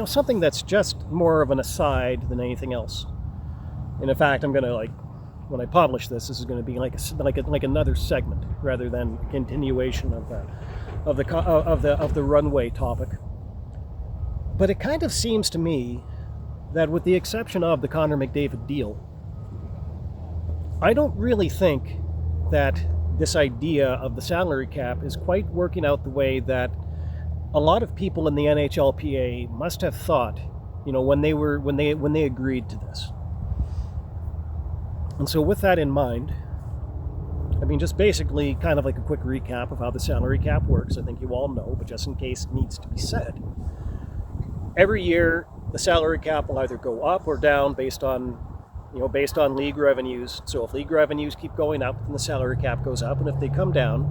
something that's just more of an aside than anything else. And in fact, I'm going to when I publish this is going to be like another segment rather than a continuation of the runway topic. But it kind of seems to me that with the exception of the Connor McDavid deal, I don't really think that this idea of the salary cap is quite working out the way that a lot of people in the NHLPA must have thought, when they agreed to this. And so with that in mind, just basically kind of like a quick recap of how the salary cap works. I think you all know, but just in case it needs to be said. Every year, the salary cap will either go up or down based on league revenues. So if league revenues keep going up, then the salary cap goes up. And if they come down,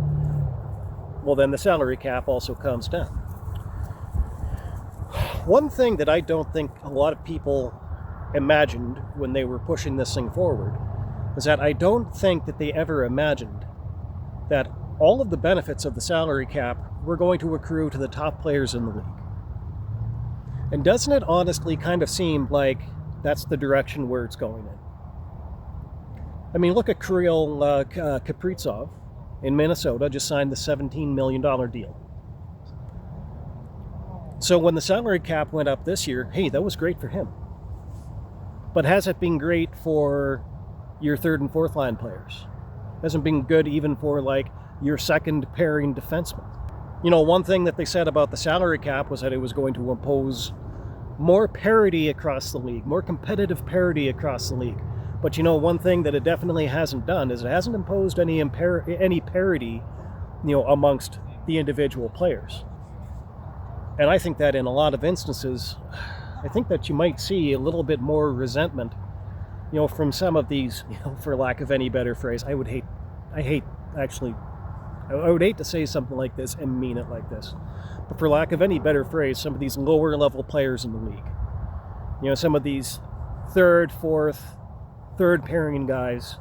well, then the salary cap also comes down. One thing that I don't think a lot of people imagined when they were pushing this thing forward is that I don't think that they ever imagined that all of the benefits of the salary cap were going to accrue to the top players in the league. And doesn't it honestly kind of seem like that's the direction where it's going in? Look at Kirill Kaprizov in Minnesota, just signed the $17 million deal. So when the salary cap went up this year, hey, that was great for him. But has it been great for your third and fourth line players? Hasn't been good even for your second pairing defenseman. One thing that they said about the salary cap was that it was going to impose more parity across the league, more competitive parity across the league. But one thing that it definitely hasn't done is it hasn't imposed any parity, amongst the individual players. And I think that in a lot of instances, I think that you might see a little bit more resentment, from some of these, for lack of any better phrase. I would hate to say something like this and mean it like this. But for lack of any better phrase, some of these lower level players in the league. Some of these third pairing guys.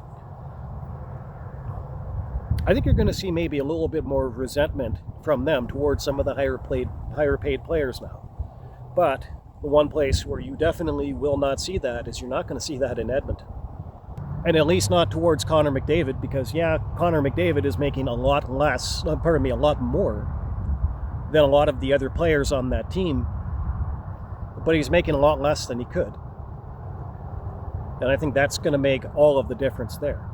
I think you're going to see maybe a little bit more resentment from them towards some of the higher paid players now. But the one place where you definitely will not see that is you're not going to see that in Edmonton. And at least not towards Connor McDavid, because Connor McDavid is making a lot more than a lot of the other players on that team, but he's making a lot less than he could. And I think that's going to make all of the difference there.